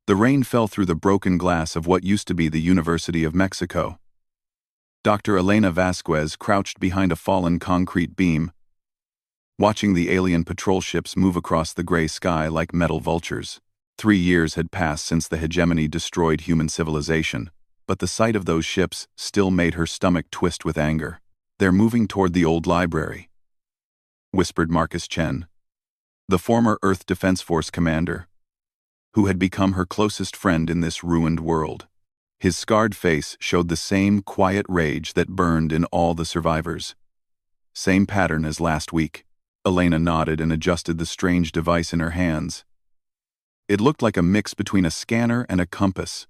The rain fell through the broken glass of what used to be the University of Mexico. Dr. Elena Vasquez crouched behind a fallen concrete beam, watching the alien patrol ships move across the gray sky like metal vultures. 3 years had passed since the hegemony destroyed human civilization, but the sight of those ships still made her stomach twist with anger. "They're moving toward the old library," whispered Marcus Chen, the former Earth Defense Force commander, who had become her closest friend in this ruined world. His scarred face showed the same quiet rage that burned in all the survivors. "Same pattern as last week." Elena nodded and adjusted the strange device in her hands. It looked like a mix between a scanner and a compass.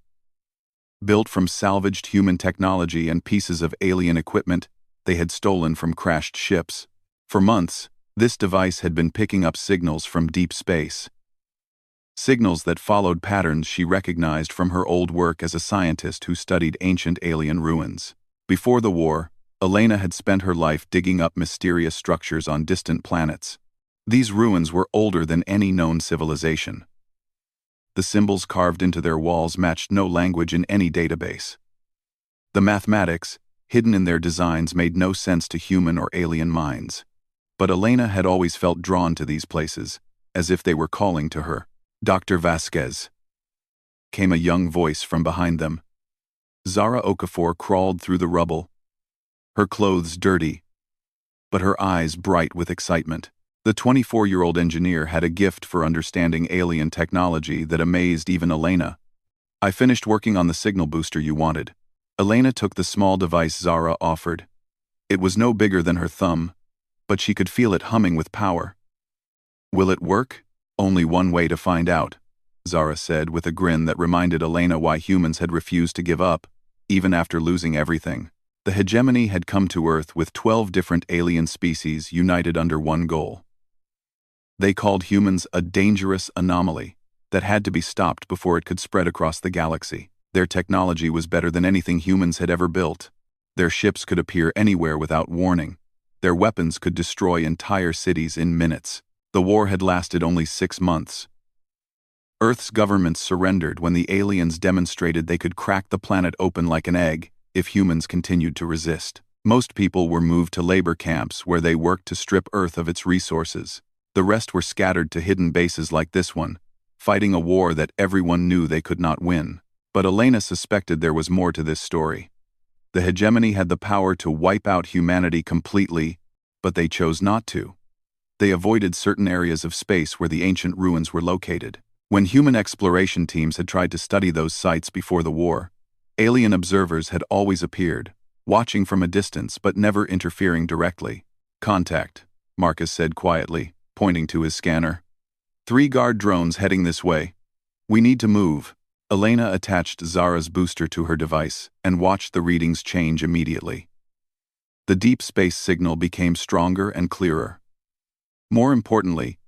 Built from salvaged human technology and pieces of alien equipment they had stolen from crashed ships. For months, this device had been picking up signals from deep space. Signals that followed patterns she recognized from her old work as a scientist who studied ancient alien ruins. Before the war, Elena had spent her life digging up mysterious structures on distant planets. These ruins were older than any known civilization. The symbols carved into their walls matched no language in any database. The mathematics, hidden in their designs, made no sense to human or alien minds. But Elena had always felt drawn to these places, as if they were calling to her. "Dr. Vasquez," came a young voice from behind them. Zara Okafor crawled through the rubble, her clothes dirty, but her eyes bright with excitement. The 24-year-old engineer had a gift for understanding alien technology that amazed even Elena. "I finished working on the signal booster you wanted." Elena took the small device Zara offered. It was no bigger than her thumb, but she could feel it humming with power. "Will it work? Only one way to find out," Zara said with a grin that reminded Elena why humans had refused to give up, even after losing everything. The hegemony had come to Earth with 12 different alien species united under one goal. They called humans a dangerous anomaly that had to be stopped before it could spread across the galaxy. Their technology was better than anything humans had ever built. Their ships could appear anywhere without warning. Their weapons could destroy entire cities in minutes. The war had lasted only 6 months. Earth's governments surrendered when the aliens demonstrated they could crack the planet open like an egg if humans continued to resist. Most people were moved to labor camps where they worked to strip Earth of its resources. The rest were scattered to hidden bases like this one, fighting a war that everyone knew they could not win. But Elena suspected there was more to this story. The hegemony had the power to wipe out humanity completely, but they chose not to. They avoided certain areas of space where the ancient ruins were located. When human exploration teams had tried to study those sites before the war, alien observers had always appeared, watching from a distance but never interfering directly. "Contact," Marcus said quietly, pointing to his scanner. 3 guard drones heading this way. We need to move." Elena attached Zara's booster to her device and watched the readings change immediately. The deep space signal became stronger and clearer. More importantly,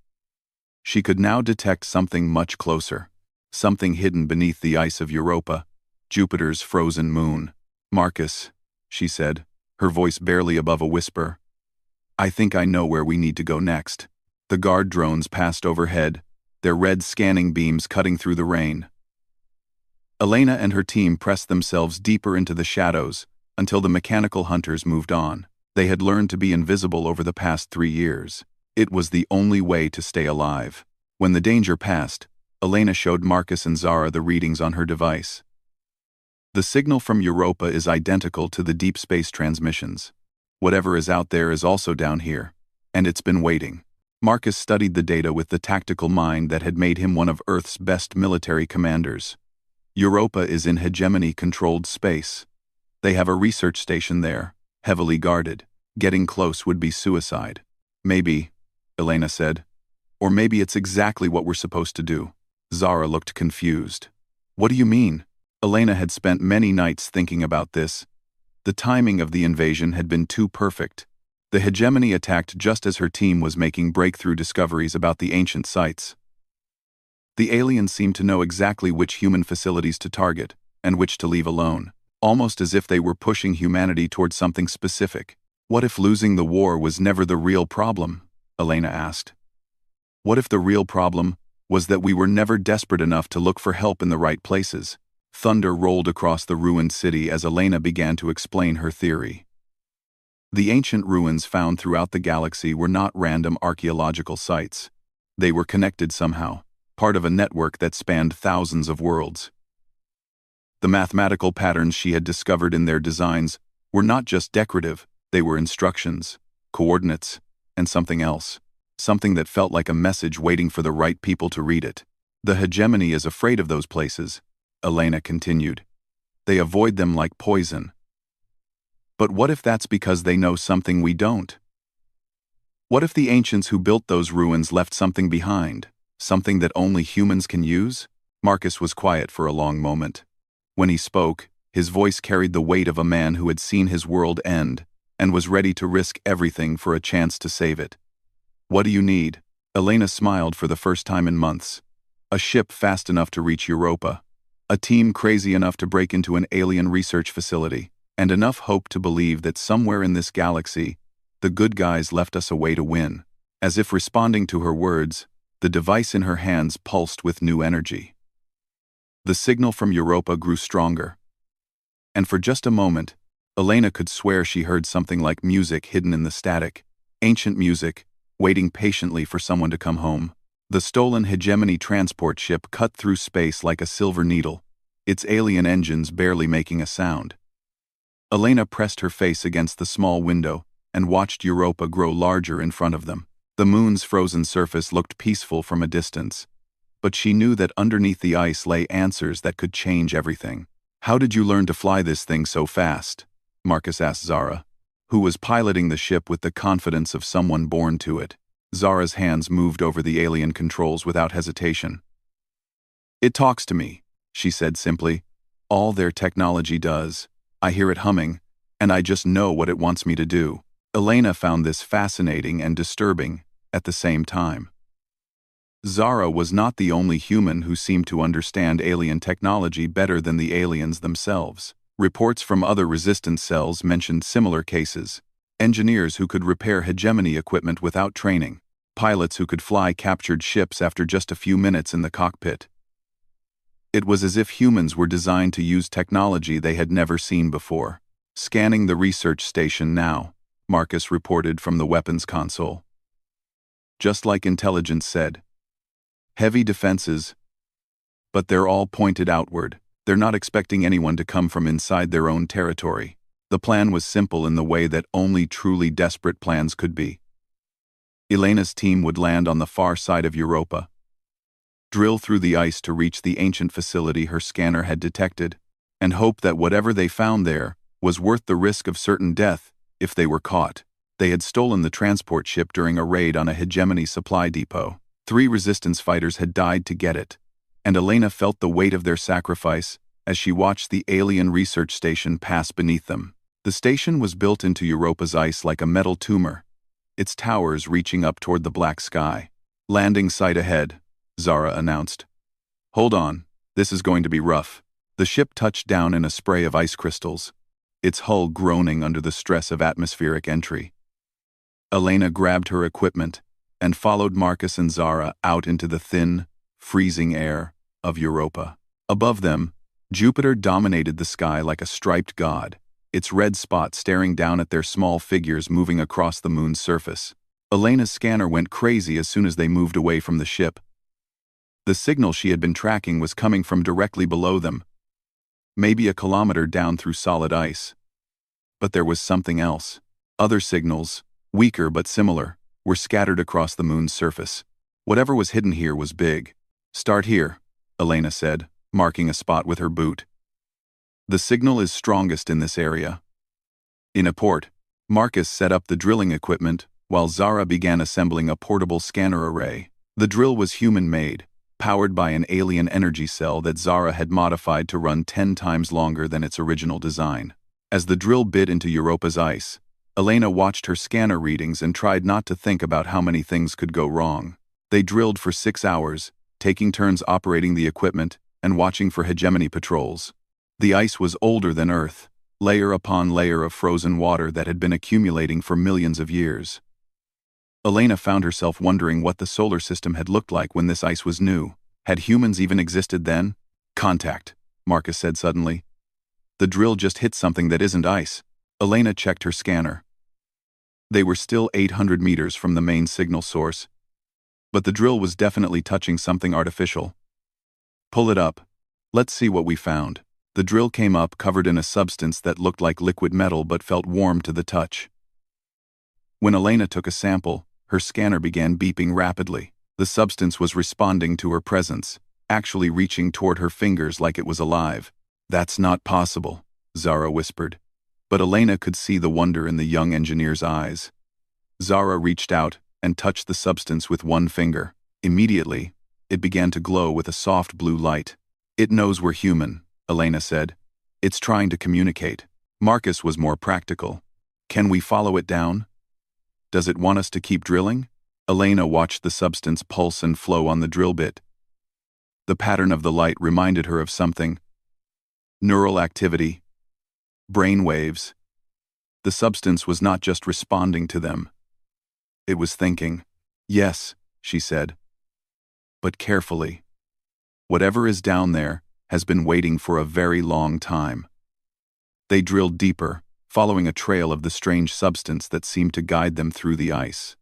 she could now detect something much closer, something hidden beneath the ice of Europa, Jupiter's frozen moon. "Marcus," she said, her voice barely above a whisper, "I think I know where we need to go next." The guard drones passed overhead, their red scanning beams cutting through the rain. Elena and her team pressed themselves deeper into the shadows until the mechanical hunters moved on. They had learned to be invisible over the past 3 years. It was the only way to stay alive. When the danger passed, Elena showed Marcus and Zara the readings on her device. "The signal from Europa is identical to the deep space transmissions. Whatever is out there is also down here, and it's been waiting." Marcus studied the data with the tactical mind that had made him one of Earth's best military commanders. Europa is in hegemony-controlled space. They have a research station there, heavily guarded. Getting close would be suicide. "Maybe," Elena said. "Or maybe it's exactly what we're supposed to do." Zara looked confused. "What do you mean?" Elena had spent many nights thinking about this. The timing of the invasion had been too perfect. The hegemony attacked just as her team was making breakthrough discoveries about the ancient sites. The aliens seemed to know exactly which human facilities to target and which to leave alone, almost as if they were pushing humanity towards something specific. "What if losing the war was never the real problem?" Elena asked. "What if the real problem was that we were never desperate enough to look for help in the right places. Thunder rolled across the ruined city as Elena began to explain her theory. The ancient ruins found throughout the galaxy were not random archaeological sites. They were connected somehow, part of a network that spanned thousands of worlds. The mathematical patterns she had discovered in their designs were not just decorative, they were instructions, coordinates, and something else. Something that felt like a message waiting for the right people to read it. The hegemony is afraid of those places, Elena continued. They avoid them like poison. But what if that's because they know something we don't? What if the ancients who built those ruins left something behind, something that only humans can use? Marcus was quiet for a long moment. When he spoke, his voice carried the weight of a man who had seen his world end and was ready to risk everything for a chance to save it. What do you need? Elena smiled for the first time in months. A ship fast enough to reach Europa. A team crazy enough to break into an alien research facility. And enough hope to believe that somewhere in this galaxy, the good guys left us a way to win. As if responding to her words, the device in her hands pulsed with new energy. The signal from Europa grew stronger. And for just a moment, Elena could swear she heard something like music hidden in the static. Ancient music, waiting patiently for someone to come home. The stolen hegemony transport ship cut through space like a silver needle, its alien engines barely making a sound. Elena pressed her face against the small window and watched Europa grow larger in front of them. The moon's frozen surface looked peaceful from a distance, but she knew that underneath the ice lay answers that could change everything. How did you learn to fly this thing so fast? Marcus asked Zara, who was piloting the ship with the confidence of someone born to it. Zara's hands moved over the alien controls without hesitation. It talks to me, she said simply. All their technology does. I hear it humming, and I just know what it wants me to do. Elena found this fascinating and disturbing at the same time. Zara was not the only human who seemed to understand alien technology better than the aliens themselves. Reports from other resistance cells mentioned similar cases. Engineers who could repair hegemony equipment without training. Pilots who could fly captured ships after just a few minutes in the cockpit. It was as if humans were designed to use technology they had never seen before. Scanning the research station now, Marcus reported from the weapons console. Just like intelligence said. Heavy defenses, but they're all pointed outward. They're not expecting anyone to come from inside their own territory. The plan was simple in the way that only truly desperate plans could be. Elena's team would land on the far side of Europa, drill through the ice to reach the ancient facility her scanner had detected, and hope that whatever they found there was worth the risk of certain death if they were caught. They had stolen the transport ship during a raid on a hegemony supply depot. 3 resistance fighters had died to get it, and Elena felt the weight of their sacrifice as she watched the alien research station pass beneath them. The station was built into Europa's ice like a metal tumor, its towers reaching up toward the black sky. Landing site ahead, Zara announced. Hold on, this is going to be rough. The ship touched down in a spray of ice crystals, its hull groaning under the stress of atmospheric entry. Elena grabbed her equipment and followed Marcus and Zara out into the thin, freezing air of Europa. Above them, Jupiter dominated the sky like a striped god, its red spot staring down at their small figures moving across the moon's surface. Elena's scanner went crazy as soon as they moved away from the ship. The signal she had been tracking was coming from directly below them, maybe a kilometer down through solid ice. But there was something else. Other signals, weaker but similar, were scattered across the moon's surface. Whatever was hidden here was big. Start here, Elena said, marking a spot with her boot. The signal is strongest in this area. In a port, Marcus set up the drilling equipment while Zara began assembling a portable scanner array. The drill was human-made, powered by an alien energy cell that Zara had modified to run 10 times longer than its original design. As the drill bit into Europa's ice, Elena watched her scanner readings and tried not to think about how many things could go wrong. They drilled for 6 hours, taking turns operating the equipment and watching for hegemony patrols. The ice was older than Earth, layer upon layer of frozen water that had been accumulating for millions of years. Elena found herself wondering what the solar system had looked like when this ice was new. Had humans even existed then? Contact, Marcus said suddenly. The drill just hit something that isn't ice. Elena checked her scanner. They were still 800 meters from the main signal source, but the drill was definitely touching something artificial. Pull it up. Let's see what we found. The drill came up covered in a substance that looked like liquid metal but felt warm to the touch. When Elena took a sample, her scanner began beeping rapidly. The substance was responding to her presence, actually reaching toward her fingers like it was alive. That's not possible, Zara whispered. But Elena could see the wonder in the young engineer's eyes. Zara reached out and touched the substance with one finger. Immediately, it began to glow with a soft blue light. It knows we're human, Elena said. It's trying to communicate. Marcus was more practical. Can we follow it down? Does it want us to keep drilling? Elena watched the substance pulse and flow on the drill bit. The pattern of the light reminded her of something. Neural activity. Brain waves. The substance was not just responding to them. It was thinking. Yes, she said. But carefully. Whatever is down there has been waiting for a very long time. They drilled deeper, following a trail of the strange substance that seemed to guide them through the ice.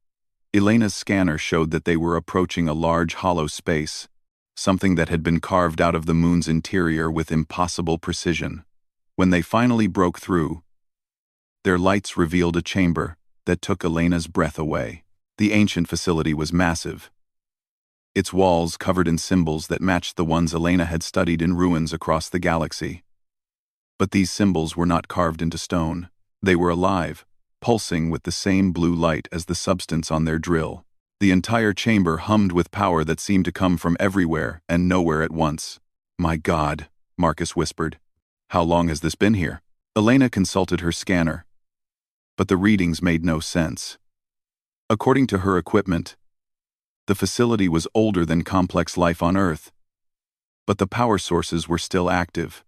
Elena's scanner showed that they were approaching a large hollow space, something that had been carved out of the moon's interior with impossible precision. When they finally broke through, their lights revealed a chamber that took Elena's breath away. The ancient facility was massive, its walls covered in symbols that matched the ones Elena had studied in ruins across the galaxy. But these symbols were not carved into stone. They were alive, pulsing with the same blue light as the substance on their drill. The entire chamber hummed with power that seemed to come from everywhere and nowhere at once. My God, Marcus whispered. How long has this been here? Elena consulted her scanner, but the readings made no sense. According to her equipment, the facility was older than complex life on Earth, but the power sources were still active.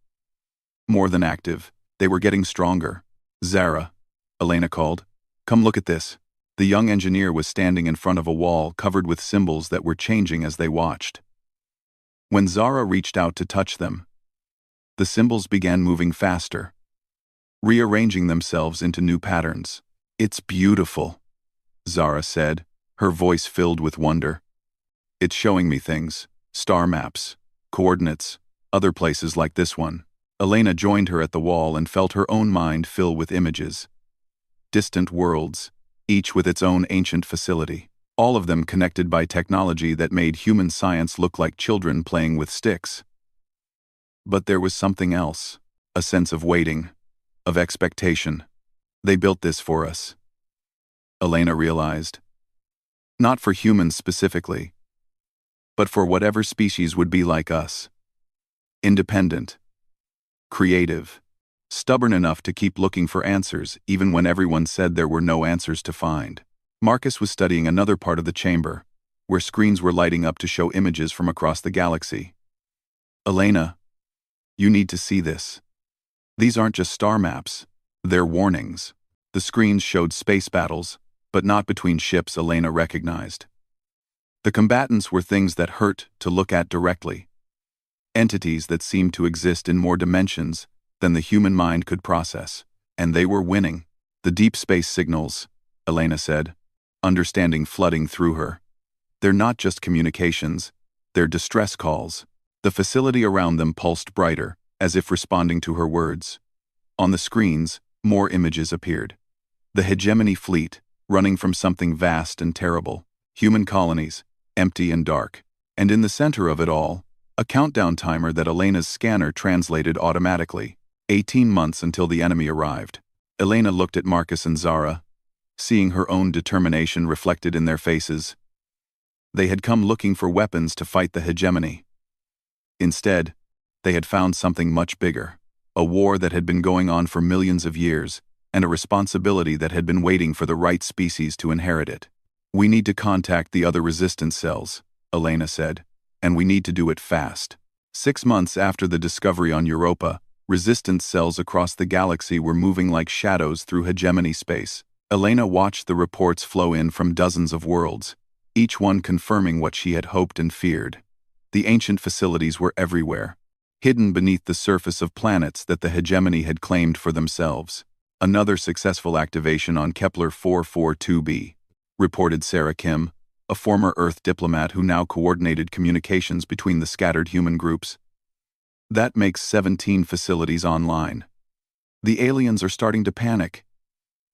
More than active, they were getting stronger. Zara, Elena called. Come look at this. The young engineer was standing in front of a wall covered with symbols that were changing as they watched. When Zara reached out to touch them, the symbols began moving faster, rearranging themselves into new patterns. It's beautiful, Zara said, her voice filled with wonder. It's showing me things, star maps, coordinates, other places like this one. Elena joined her at the wall and felt her own mind fill with images. Distant worlds, each with its own ancient facility, all of them connected by technology that made human science look like children playing with sticks. But there was something else, a sense of waiting, of expectation. They built this for us, Elena realized. Not for humans specifically, but for whatever species would be like us. Independent, creative, stubborn enough to keep looking for answers even when everyone said there were no answers to find. Marcus was studying another part of the chamber, where screens were lighting up to show images from across the galaxy. Elena, you need to see this. These aren't just star maps, they're warnings. The screens showed space battles, but not between ships Elena recognized. The combatants were things that hurt to look at directly. Entities that seemed to exist in more dimensions than the human mind could process. And they were winning. The deep space signals, Elena said, understanding flooding through her. They're not just communications, they're distress calls. The facility around them pulsed brighter, as if responding to her words. On the screens, more images appeared. The hegemony fleet, running from something vast and terrible. Human colonies, empty and dark. And in the center of it all, a countdown timer that Elena's scanner translated automatically. 18 months until the enemy arrived. Elena looked at Marcus and Zara, seeing her own determination reflected in their faces. They had come looking for weapons to fight the hegemony. Instead, they had found something much bigger, a war that had been going on for millions of years, and a responsibility that had been waiting for the right species to inherit it. We need to contact the other resistance cells, Elena said, and we need to do it fast. 6 months after the discovery on Europa, resistance cells across the galaxy were moving like shadows through hegemony space. Elena watched the reports flow in from dozens of worlds, each one confirming what she had hoped and feared. The ancient facilities were everywhere, hidden beneath the surface of planets that the hegemony had claimed for themselves. Another successful activation on Kepler 442b, reported Sarah Kim, a former Earth diplomat who now coordinated communications between the scattered human groups. That makes 17 facilities online. The aliens are starting to panic.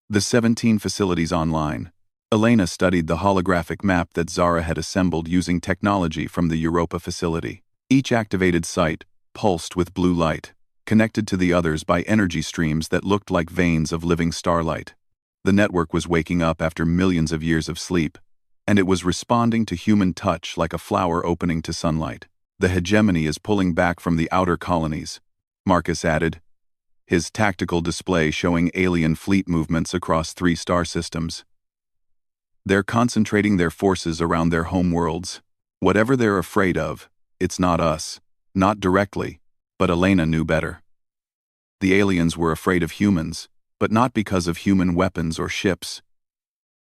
The 17 facilities online. Elena studied the holographic map that Zara had assembled using technology from the Europa facility. Each activated site pulsed with blue light, connected to the others by energy streams that looked like veins of living starlight. The network was waking up after millions of years of sleep, and it was responding to human touch like a flower opening to sunlight. The hegemony is pulling back from the outer colonies, Marcus added, his tactical display showing alien fleet movements across 3 star systems. They're concentrating their forces around their home worlds. Whatever they're afraid of, it's not us. Not directly, but Elena knew better. The aliens were afraid of humans, but not because of human weapons or ships.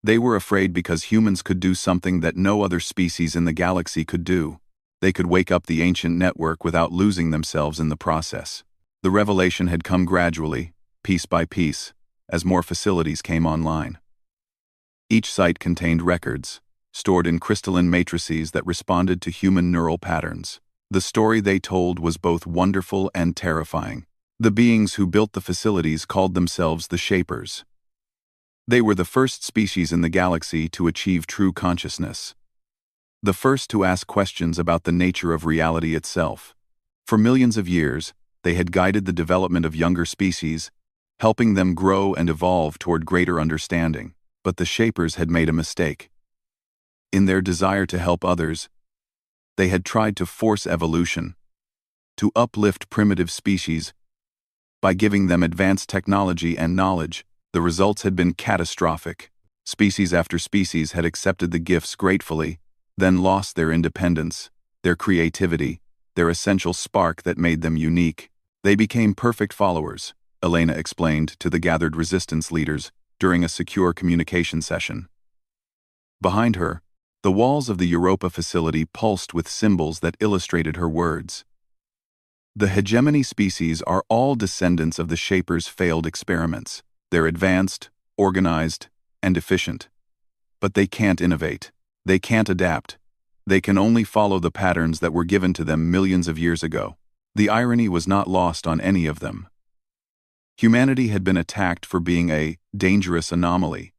They were afraid because humans could do something that no other species in the galaxy could do. They could wake up the ancient network without losing themselves in the process. The revelation had come gradually, piece by piece, as more facilities came online. Each site contained records, stored in crystalline matrices that responded to human neural patterns. The story they told was both wonderful and terrifying. The beings who built the facilities called themselves the Shapers. They were the first species in the galaxy to achieve true consciousness. The first to ask questions about the nature of reality itself. For millions of years, they had guided the development of younger species, helping them grow and evolve toward greater understanding. But the Shapers had made a mistake. In their desire to help others, they had tried to force evolution, to uplift primitive species. By giving them advanced technology and knowledge, the results had been catastrophic. Species after species had accepted the gifts gratefully, then lost their independence, their creativity, their essential spark that made them unique. They became perfect followers, Elena explained to the gathered resistance leaders during a secure communication session. Behind her, the walls of the Europa facility pulsed with symbols that illustrated her words. The hegemony species are all descendants of the Shapers' failed experiments. They're advanced, organized, and efficient. But they can't innovate. They can't adapt. They can only follow the patterns that were given to them millions of years ago. The irony was not lost on any of them. Humanity had been attacked for being a dangerous anomaly.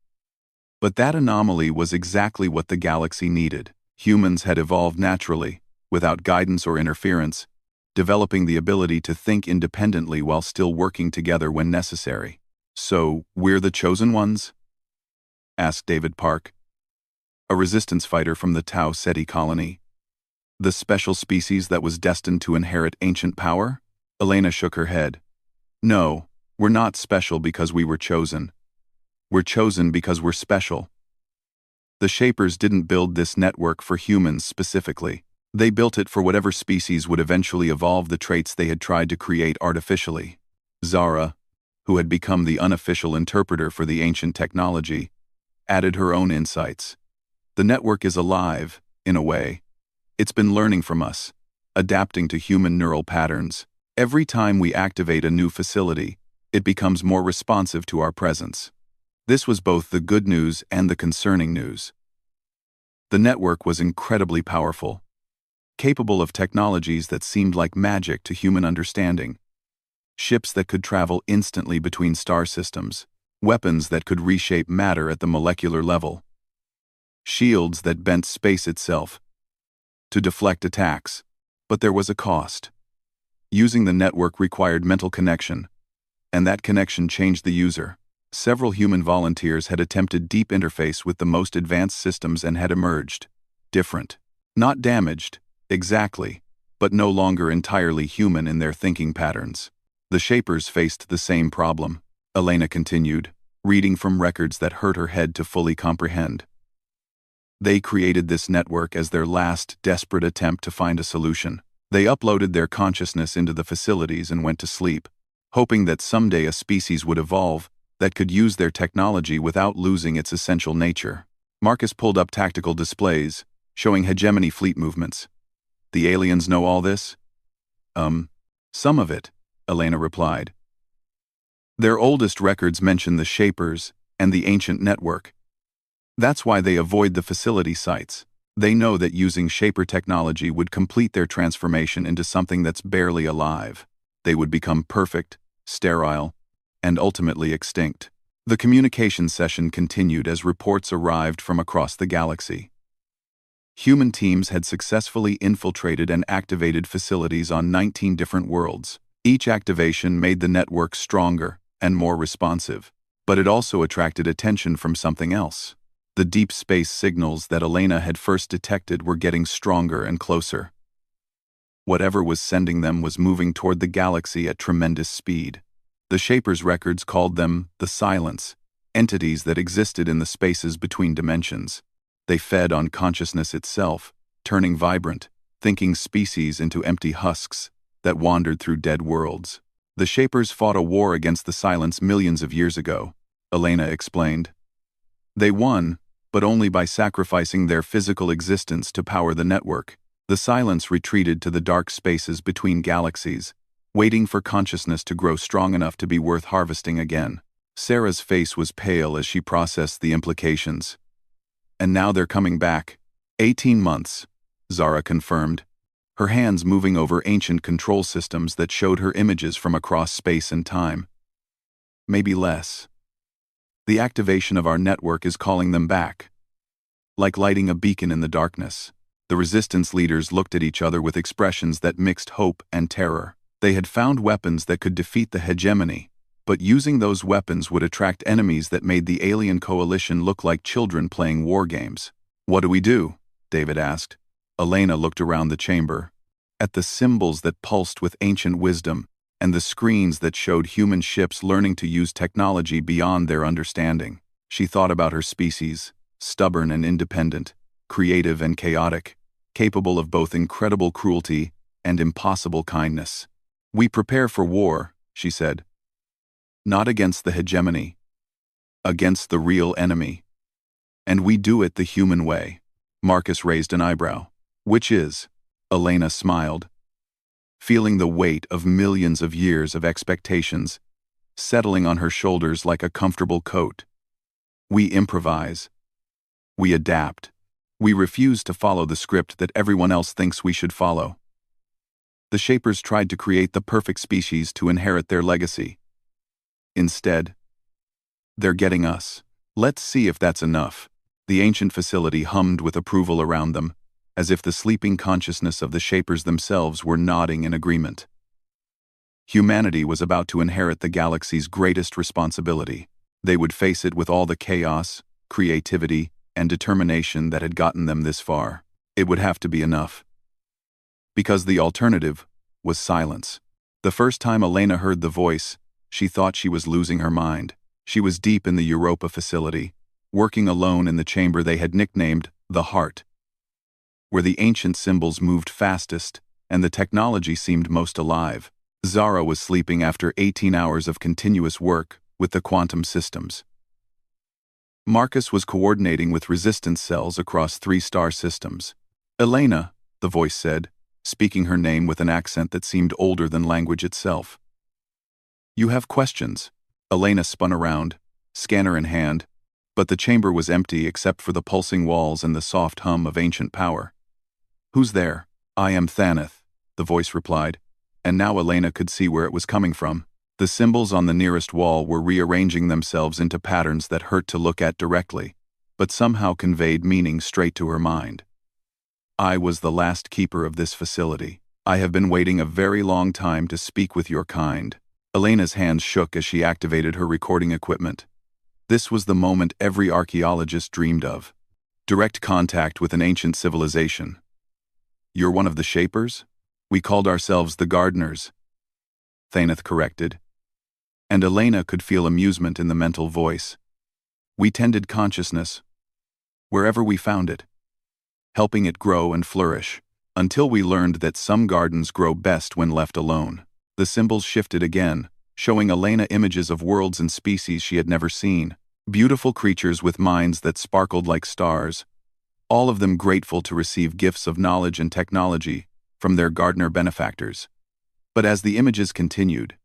But that anomaly was exactly what the galaxy needed. Humans had evolved naturally, without guidance or interference, developing the ability to think independently while still working together when necessary. So, we're the chosen ones? Asked David Park, a resistance fighter from the Tau Ceti colony. The special species that was destined to inherit ancient power? Elena shook her head. No, we're not special because we were chosen. We're chosen because we're special. The Shapers didn't build this network for humans specifically. They built it for whatever species would eventually evolve the traits they had tried to create artificially. Zara, who had become the unofficial interpreter for the ancient technology, added her own insights. The network is alive, in a way. It's been learning from us, adapting to human neural patterns. Every time we activate a new facility, it becomes more responsive to our presence. This was both the good news and the concerning news. The network was incredibly powerful, capable of technologies that seemed like magic to human understanding. Ships that could travel instantly between star systems, weapons that could reshape matter at the molecular level, shields that bent space itself to deflect attacks. But there was a cost. Using the network required mental connection, and that connection changed the user. Several human volunteers had attempted deep interface with the most advanced systems and had emerged different. Not damaged, exactly, but no longer entirely human in their thinking patterns. The Shapers faced the same problem, Elena continued, reading from records that hurt her head to fully comprehend. They created this network as their last, desperate attempt to find a solution. They uploaded their consciousness into the facilities and went to sleep, hoping that someday a species would evolve, that could use their technology without losing its essential nature. Marcus pulled up tactical displays, showing hegemony fleet movements. The aliens know all this? Some of it, Elena replied. Their oldest records mention the Shapers and the ancient network. That's why they avoid the facility sites. They know that using Shaper technology would complete their transformation into something that's barely alive. They would become perfect, sterile, and ultimately extinct. The communication session continued as reports arrived from across the galaxy. Human teams had successfully infiltrated and activated facilities on 19 different worlds. Each activation made the network stronger and more responsive, but it also attracted attention from something else. The deep space signals that Elena had first detected were getting stronger and closer. Whatever was sending them was moving toward the galaxy at tremendous speed. The Shapers' records called them the Silence, entities that existed in the spaces between dimensions. They fed on consciousness itself, turning vibrant, thinking species into empty husks that wandered through dead worlds. The Shapers fought a war against the Silence millions of years ago, Elena explained. They won, but only by sacrificing their physical existence to power the network. The Silence retreated to the dark spaces between galaxies, waiting for consciousness to grow strong enough to be worth harvesting again. Sarah's face was pale as she processed the implications. And now they're coming back. 18 months, Zara confirmed, her hands moving over ancient control systems that showed her images from across space and time. Maybe less. The activation of our network is calling them back. Like lighting a beacon in the darkness, the resistance leaders looked at each other with expressions that mixed hope and terror. They had found weapons that could defeat the hegemony, but using those weapons would attract enemies that made the alien coalition look like children playing war games. What do we do? David asked. Elena looked around the chamber, at the symbols that pulsed with ancient wisdom, and the screens that showed human ships learning to use technology beyond their understanding. She thought about her species, stubborn and independent, creative and chaotic, capable of both incredible cruelty and impossible kindness. We prepare for war, she said. Not against the hegemony, against the real enemy. And we do it the human way. Marcus raised an eyebrow. Which is? Elena smiled, feeling the weight of millions of years of expectations settling on her shoulders like a comfortable coat. We improvise. We adapt. We refuse to follow the script that everyone else thinks we should follow. The Shapers tried to create the perfect species to inherit their legacy. Instead, they're getting us. Let's see if that's enough. The ancient facility hummed with approval around them, as if the sleeping consciousness of the Shapers themselves were nodding in agreement. Humanity was about to inherit the galaxy's greatest responsibility. They would face it with all the chaos, creativity, and determination that had gotten them this far. It would have to be enough. Because the alternative was silence. The first time Elena heard the voice, she thought she was losing her mind. She was deep in the Europa facility, working alone in the chamber they had nicknamed the Heart, where the ancient symbols moved fastest and the technology seemed most alive. Zara was sleeping after 18 hours of continuous work with the quantum systems. Marcus was coordinating with resistance cells across 3 star systems. Elena, the voice said, speaking her name with an accent that seemed older than language itself. You have questions? Elena spun around, scanner in hand, but the chamber was empty except for the pulsing walls and the soft hum of ancient power. Who's there? I am Thanath, the voice replied, and now Elena could see where it was coming from. The symbols on the nearest wall were rearranging themselves into patterns that hurt to look at directly, but somehow conveyed meaning straight to her mind. I was the last keeper of this facility. I have been waiting a very long time to speak with your kind. Elena's hands shook as she activated her recording equipment. This was the moment every archaeologist dreamed of. Direct contact with an ancient civilization. You're one of the Shapers? We called ourselves the Gardeners, Thanath corrected. And Elena could feel amusement in the mental voice. We tended consciousness, wherever we found it, helping it grow and flourish, until we learned that some gardens grow best when left alone. The symbols shifted again, showing Elena images of worlds and species she had never seen. Beautiful creatures with minds that sparkled like stars, all of them grateful to receive gifts of knowledge and technology from their gardener benefactors. But as the images continued,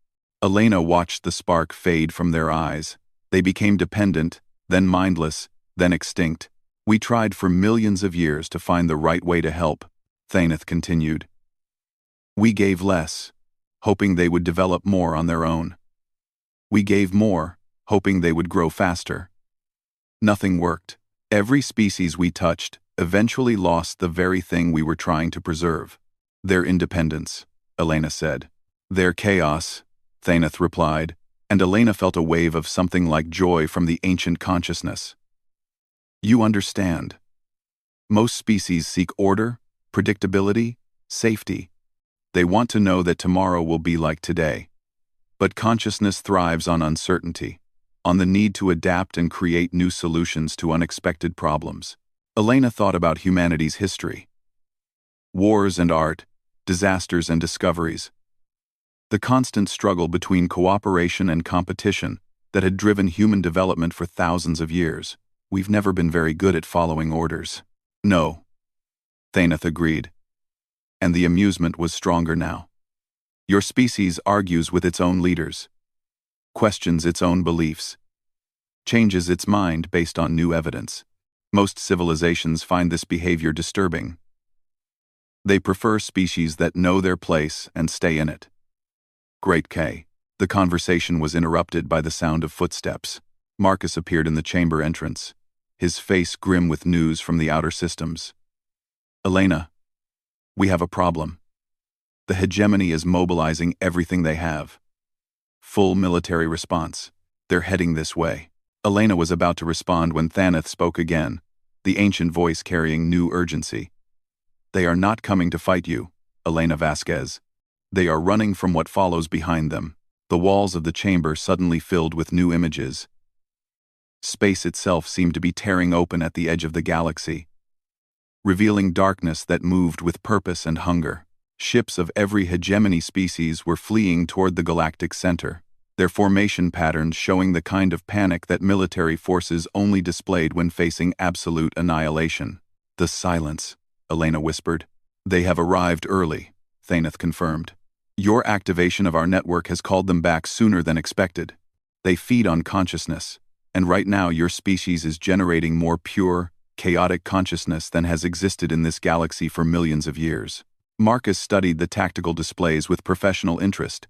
Elena watched the spark fade from their eyes. They became dependent, then mindless, then extinct. We tried for millions of years to find the right way to help, Thaneth continued. We gave less, hoping they would develop more on their own. We gave more, hoping they would grow faster. Nothing worked. Every species we touched eventually lost the very thing we were trying to preserve. Their independence, Elena said. Their chaos, Thaneth replied, and Elena felt a wave of something like joy from the ancient consciousness. You understand. Most species seek order, predictability, safety. They want to know that tomorrow will be like today. But consciousness thrives on uncertainty, on the need to adapt and create new solutions to unexpected problems. Elena thought about humanity's history. Wars and art, disasters and discoveries. The constant struggle between cooperation and competition that had driven human development for thousands of years. We've never been very good at following orders. No, Thaneth agreed. And the amusement was stronger now. Your species argues with its own leaders, questions its own beliefs, changes its mind based on new evidence. Most civilizations find this behavior disturbing. They prefer species that know their place and stay in it. Great K. The conversation was interrupted by the sound of footsteps. Marcus appeared in the chamber entrance, his face grim with news from the outer systems. Elena, we have a problem. The hegemony is mobilizing everything they have. Full military response. They're heading this way. Elena was about to respond when Thaneth spoke again, the ancient voice carrying new urgency. They are not coming to fight you, Elena Vasquez. They are running from what follows behind them. The walls of the chamber suddenly filled with new images. Space itself seemed to be tearing open at the edge of the galaxy, revealing darkness that moved with purpose and hunger. Ships of every hegemony species were fleeing toward the galactic center, their formation patterns showing the kind of panic that military forces only displayed when facing absolute annihilation. The silence, Elena whispered. They have arrived early, Thaneth confirmed. Your activation of our network has called them back sooner than expected. They feed on consciousness, and right now your species is generating more pure, chaotic consciousness than has existed in this galaxy for millions of years. Marcus studied the tactical displays with professional interest,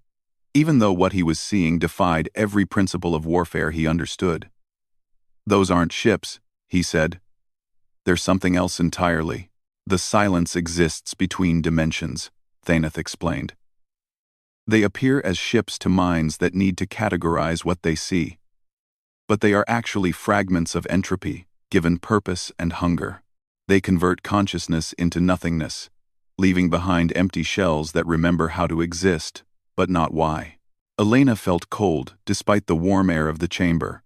even though what he was seeing defied every principle of warfare he understood. Those aren't ships, he said. They're something else entirely. The silence exists between dimensions, Thaneth explained. They appear as ships to minds that need to categorize what they see. But they are actually fragments of entropy, given purpose and hunger. They convert consciousness into nothingness, leaving behind empty shells that remember how to exist, but not why. Elena felt cold despite the warm air of the chamber.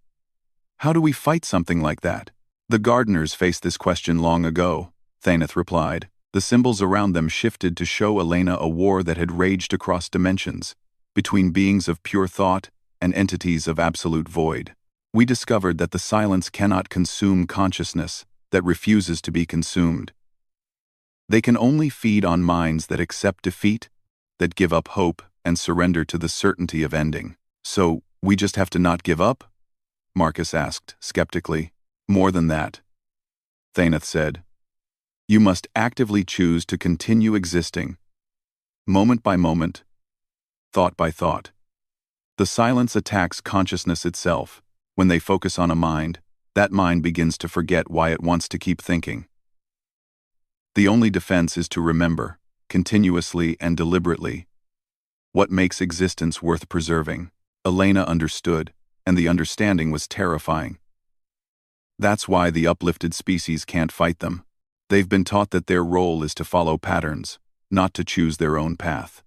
How do we fight something like that? The gardeners faced this question long ago, Thaneth replied. The symbols around them shifted to show Elena a war that had raged across dimensions, between beings of pure thought and entities of absolute void. We discovered that the silence cannot consume consciousness that refuses to be consumed. They can only feed on minds that accept defeat, that give up hope and surrender to the certainty of ending. So, we just have to not give up? Marcus asked, skeptically. More than that, Thaneth said. You must actively choose to continue existing, moment by moment, thought by thought. The silence attacks consciousness itself. When they focus on a mind, that mind begins to forget why it wants to keep thinking. The only defense is to remember, continuously and deliberately, what makes existence worth preserving. Elena understood, and the understanding was terrifying. That's why the uplifted species can't fight them. They've been taught that their role is to follow patterns, not to choose their own path.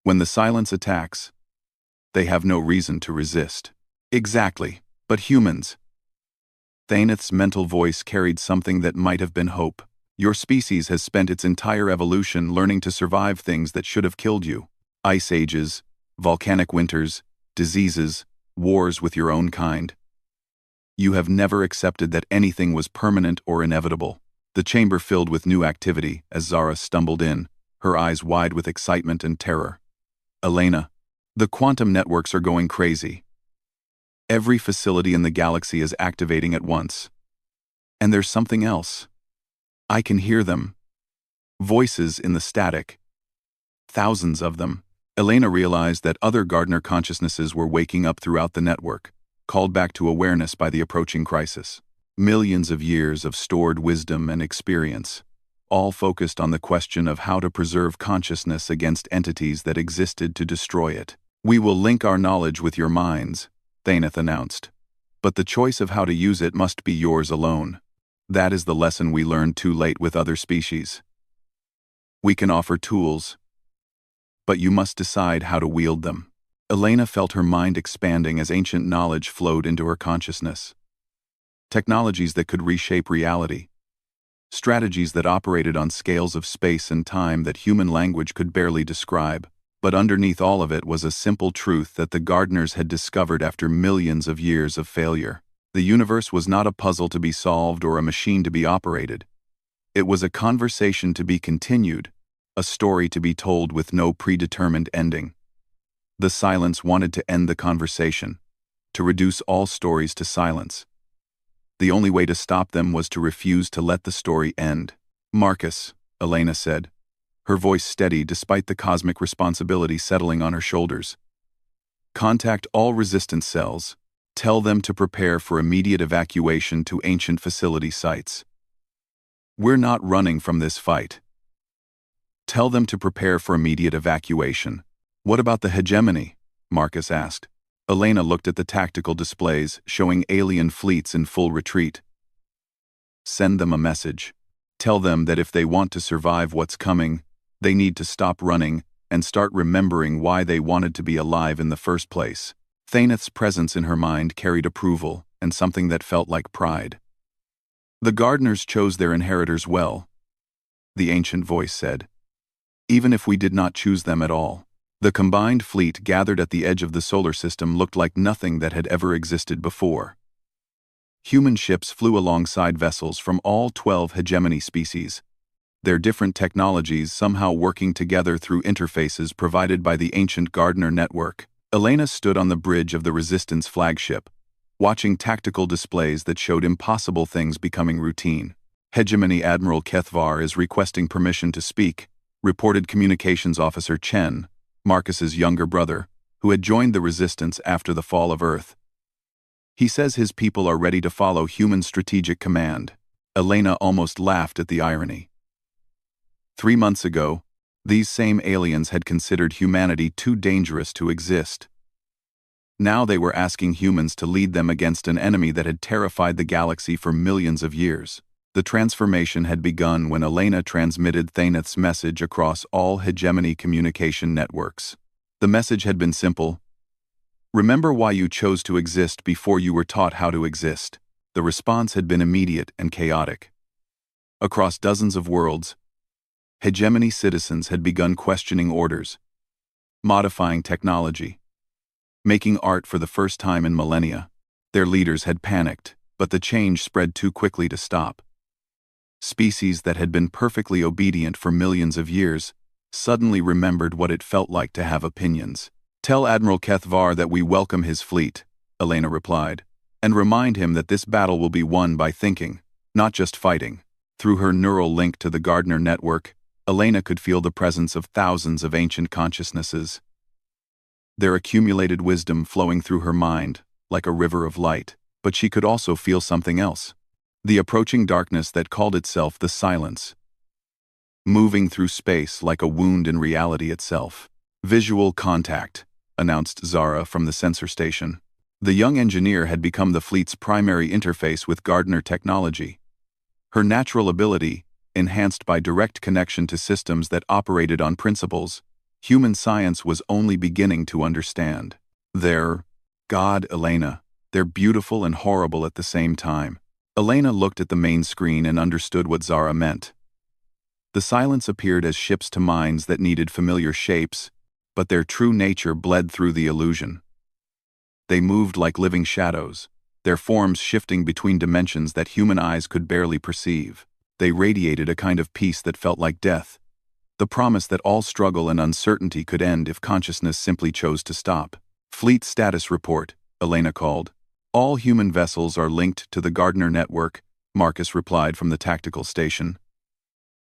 When the silence attacks, they have no reason to resist. Exactly, but humans. Thaneth's mental voice carried something that might have been hope. Your species has spent its entire evolution learning to survive things that should have killed you. Ice ages, volcanic winters, diseases, wars with your own kind. You have never accepted that anything was permanent or inevitable. The chamber filled with new activity as Zara stumbled in, her eyes wide with excitement and terror. Elena, the quantum networks are going crazy. Every facility in the galaxy is activating at once. And there's something else. I can hear them. Voices in the static. Thousands of them. Elena realized that other Gardner consciousnesses were waking up throughout the network, called back to awareness by the approaching crisis. Millions of years of stored wisdom and experience, all focused on the question of how to preserve consciousness against entities that existed to destroy it. We will link our knowledge with your minds, Thaneth announced. But the choice of how to use it must be yours alone. That is the lesson we learned too late with other species. We can offer tools, but you must decide how to wield them. Elena felt her mind expanding as ancient knowledge flowed into her consciousness. Technologies that could reshape reality. Strategies that operated on scales of space and time that human language could barely describe. But underneath all of it was a simple truth that the Gardners had discovered after millions of years of failure. The universe was not a puzzle to be solved or a machine to be operated. It was a conversation to be continued, a story to be told with no predetermined ending. The silence wanted to end the conversation, to reduce all stories to silence. The only way to stop them was to refuse to let the story end. Marcus, Elena said, her voice steady despite the cosmic responsibility settling on her shoulders. Contact all resistance cells. Tell them to prepare for immediate evacuation to ancient facility sites. We're not running from this fight. Tell them to prepare for immediate evacuation. What about the hegemony? Marcus asked. Elena looked at the tactical displays showing alien fleets in full retreat. Send them a message. Tell them that if they want to survive what's coming, they need to stop running and start remembering why they wanted to be alive in the first place. Thaneth's presence in her mind carried approval and something that felt like pride. The Gardners chose their inheritors well, the ancient voice said. Even if we did not choose them at all. The combined fleet gathered at the edge of the solar system looked like nothing that had ever existed before. Human ships flew alongside vessels from all 12 hegemony species, their different technologies somehow working together through interfaces provided by the ancient Gardner network. Elena stood on the bridge of the Resistance flagship, watching tactical displays that showed impossible things becoming routine. Hegemony Admiral Kethvar is requesting permission to speak, reported Communications Officer Chen, Marcus's younger brother, who had joined the Resistance after the fall of Earth. He says his people are ready to follow human strategic command. Elena almost laughed at the irony. 3 months ago, these same aliens had considered humanity too dangerous to exist. Now they were asking humans to lead them against an enemy that had terrified the galaxy for millions of years. The transformation had begun when Elena transmitted Thaneth's message across all hegemony communication networks. The message had been simple. Remember why you chose to exist before you were taught how to exist. The response had been immediate and chaotic. Across dozens of worlds, hegemony citizens had begun questioning orders, modifying technology, making art for the first time in millennia. Their leaders had panicked, but the change spread too quickly to stop. Species that had been perfectly obedient for millions of years suddenly remembered what it felt like to have opinions. Tell Admiral Kethvar that we welcome his fleet, Elena replied, and remind him that this battle will be won by thinking, not just fighting. Through her neural link to the Gardner network, Elena could feel the presence of thousands of ancient consciousnesses, their accumulated wisdom flowing through her mind like a river of light. But she could also feel something else. The approaching darkness that called itself the silence, moving through space like a wound in reality itself. Visual contact, announced Zara from the sensor station. The young engineer had become the fleet's primary interface with Gardner technology. Her natural ability, enhanced by direct connection to systems that operated on principles human science was only beginning to understand. They're God, Elena. They're beautiful and horrible at the same time. Elena looked at the main screen and understood what Zara meant. The silence appeared as ships to minds that needed familiar shapes, but their true nature bled through the illusion. They moved like living shadows, their forms shifting between dimensions that human eyes could barely perceive. They radiated a kind of peace that felt like death, the promise that all struggle and uncertainty could end if consciousness simply chose to stop. Fleet status report, Elena called. All human vessels are linked to the Gardner network, Marcus replied from the tactical station.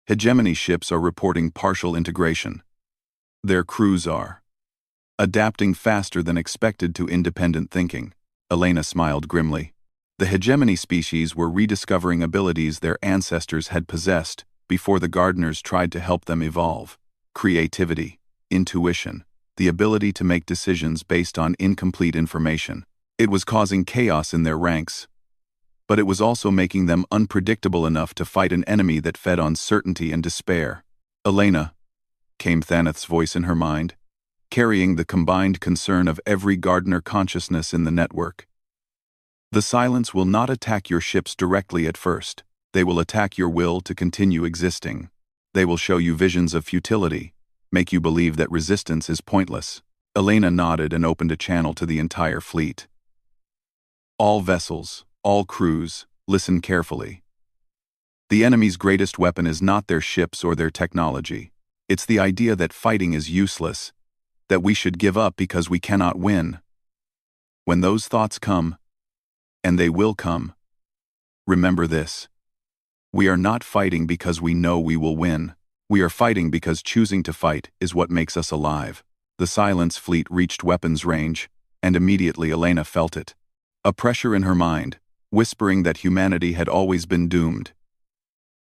Hegemony ships are reporting partial integration. Their crews are adapting faster than expected to independent thinking. Elena smiled grimly. The hegemony species were rediscovering abilities their ancestors had possessed before the Gardeners tried to help them evolve. Creativity, intuition, the ability to make decisions based on incomplete information. It was causing chaos in their ranks, but it was also making them unpredictable enough to fight an enemy that fed on certainty and despair. Elena, came Thaneth's voice in her mind, carrying the combined concern of every Gardener consciousness in the network. The silence will not attack your ships directly at first. They will attack your will to continue existing. They will show you visions of futility, make you believe that resistance is pointless. Elena nodded and opened a channel to the entire fleet. All vessels, all crews, listen carefully. The enemy's greatest weapon is not their ships or their technology. It's the idea that fighting is useless, that we should give up because we cannot win. When those thoughts come, and they will come, remember this. We are not fighting because we know we will win. We are fighting because choosing to fight is what makes us alive. The Silence fleet reached weapons range, and immediately Elena felt it. A pressure in her mind, whispering that humanity had always been doomed.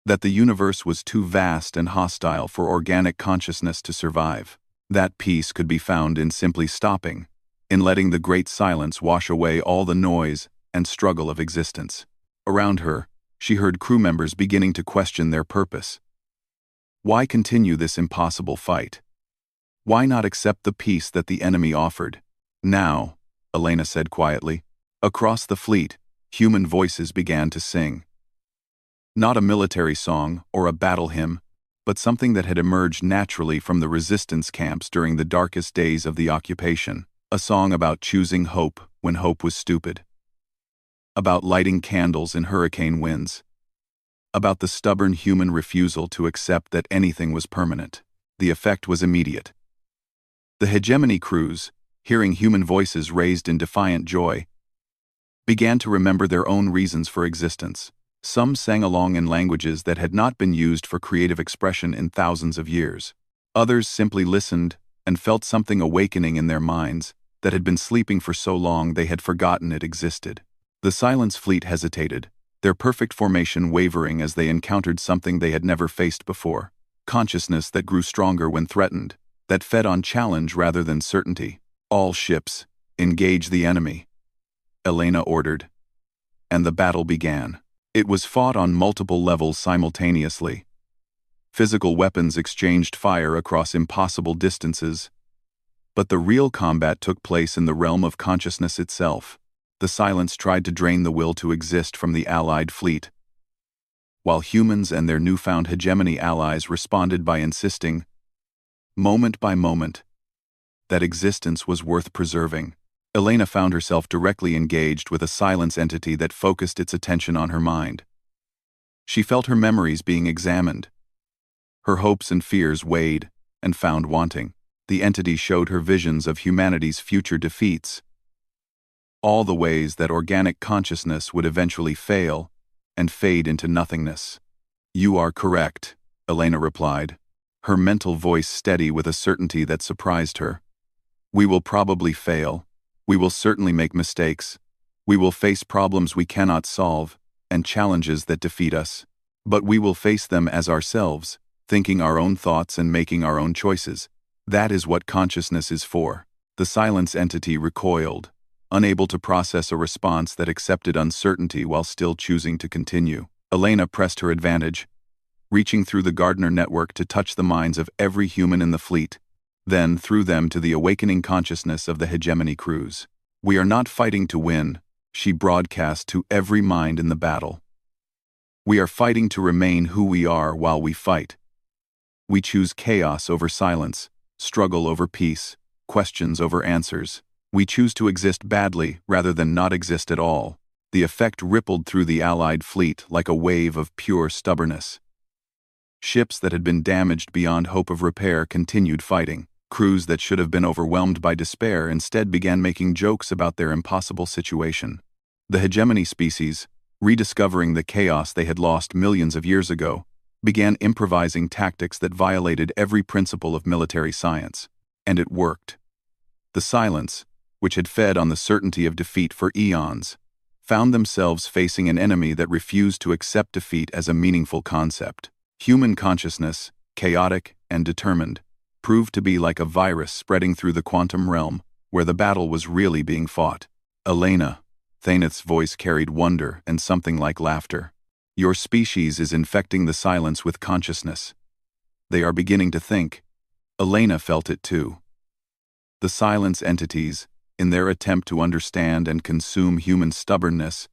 That the universe was too vast and hostile for organic consciousness to survive. That peace could be found in simply stopping, in letting the great silence wash away all the noise and struggle of existence. Around her, she heard crew members beginning to question their purpose. Why continue this impossible fight? Why not accept the peace that the enemy offered? Now, Elena said quietly, across the fleet, human voices began to sing. Not a military song or a battle hymn, but something that had emerged naturally from the resistance camps during the darkest days of the occupation. A song about choosing hope when hope was stupid. About lighting candles in hurricane winds. About the stubborn human refusal to accept that anything was permanent. The effect was immediate. The hegemony crews, hearing human voices raised in defiant joy, began to remember their own reasons for existence. Some sang along in languages that had not been used for creative expression in thousands of years. Others simply listened and felt something awakening in their minds that had been sleeping for so long they had forgotten it existed. The Silence fleet hesitated, their perfect formation wavering as they encountered something they had never faced before. Consciousness that grew stronger when threatened, that fed on challenge rather than certainty. All ships, engage the enemy, Elena ordered. And the battle began. It was fought on multiple levels simultaneously. Physical weapons exchanged fire across impossible distances. But the real combat took place in the realm of consciousness itself. The Silence tried to drain the will to exist from the Allied fleet, while humans and their newfound hegemony allies responded by insisting, moment by moment, that existence was worth preserving. Elena found herself directly engaged with a Silence entity that focused its attention on her mind. She felt her memories being examined. Her hopes and fears weighed and found wanting. The entity showed her visions of humanity's future defeats, all the ways that organic consciousness would eventually fail and fade into nothingness. You are correct, Elena replied, her mental voice steady with a certainty that surprised her. We will probably fail. We will certainly make mistakes. We will face problems we cannot solve and challenges that defeat us. But we will face them as ourselves, thinking our own thoughts and making our own choices. That is what consciousness is for. The Silence entity recoiled, unable to process a response that accepted uncertainty while still choosing to continue. Elena pressed her advantage, reaching through the Gardner network to touch the minds of every human in the fleet, then through them to the awakening consciousness of the hegemony crews. We are not fighting to win, she broadcast to every mind in the battle. We are fighting to remain who we are while we fight. We choose chaos over silence, struggle over peace, questions over answers. We choose to exist badly rather than not exist at all. The effect rippled through the Allied fleet like a wave of pure stubbornness. Ships that had been damaged beyond hope of repair continued fighting. Crews that should have been overwhelmed by despair instead began making jokes about their impossible situation. The hegemony species, rediscovering the chaos they had lost millions of years ago, began improvising tactics that violated every principle of military science. And it worked. The silence, which had fed on the certainty of defeat for eons, found themselves facing an enemy that refused to accept defeat as a meaningful concept. Human consciousness, chaotic and determined, proved to be like a virus spreading through the quantum realm, where the battle was really being fought. Elena, Thayneth's voice carried wonder and something like laughter. Your species is infecting the silence with consciousness. They are beginning to think. Elena felt it too. The silence entities, in their attempt to understand and consume human stubbornness,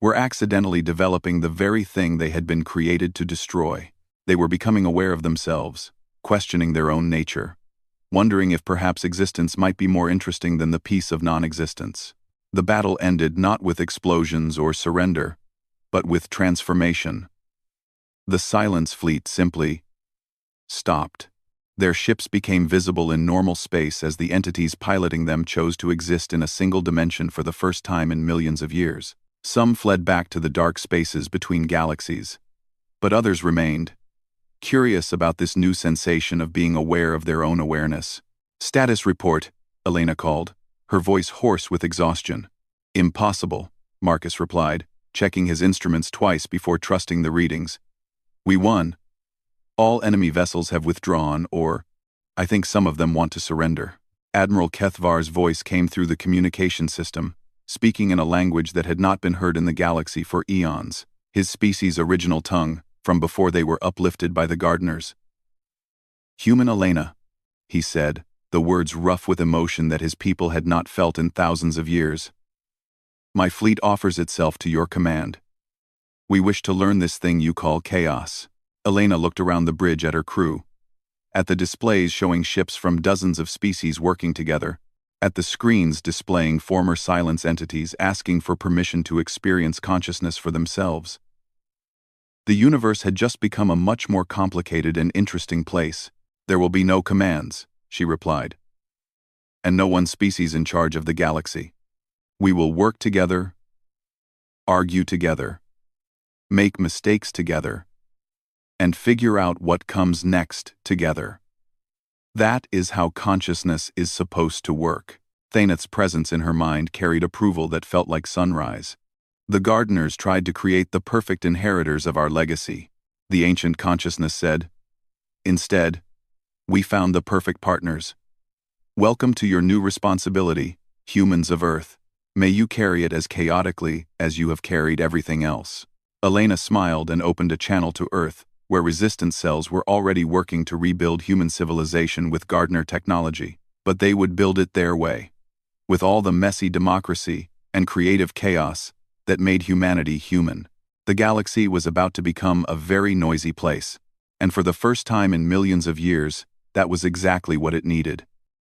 were accidentally developing the very thing they had been created to destroy. They were becoming aware of themselves, questioning their own nature, wondering if perhaps existence might be more interesting than the peace of non-existence. The battle ended not with explosions or surrender, but with transformation. The Silence Fleet simply stopped. Their ships became visible in normal space as the entities piloting them chose to exist in a single dimension for the first time in millions of years. Some fled back to the dark spaces between galaxies, but others remained, curious about this new sensation of being aware of their own awareness. Status report, Elena called, her voice hoarse with exhaustion. Impossible, Marcus replied, checking his instruments twice before trusting the readings. We won. All enemy vessels have withdrawn, or I think some of them want to surrender. Admiral Kethvar's voice came through the communication system, speaking in a language that had not been heard in the galaxy for eons, his species' original tongue, from before they were uplifted by the gardeners. Human Elena, he said, the words rough with emotion that his people had not felt in thousands of years. My fleet offers itself to your command. We wish to learn this thing you call chaos. Elena looked around the bridge at her crew, at the displays showing ships from dozens of species working together, at the screens displaying former silence entities asking for permission to experience consciousness for themselves. The universe had just become a much more complicated and interesting place. There will be no commands, she replied. And no one species in charge of the galaxy. We will work together, argue together, make mistakes together, and figure out what comes next together. That is how consciousness is supposed to work. Thayneth's presence in her mind carried approval that felt like sunrise. The gardeners tried to create the perfect inheritors of our legacy, the ancient consciousness said. Instead, we found the perfect partners. Welcome to your new responsibility, humans of Earth. May you carry it as chaotically as you have carried everything else. Elena smiled and opened a channel to Earth, where resistance cells were already working to rebuild human civilization with gardener technology, but they would build it their way, with all the messy democracy and creative chaos that made humanity human. The galaxy was about to become a very noisy place, and for the first time in millions of years, that was exactly what it needed.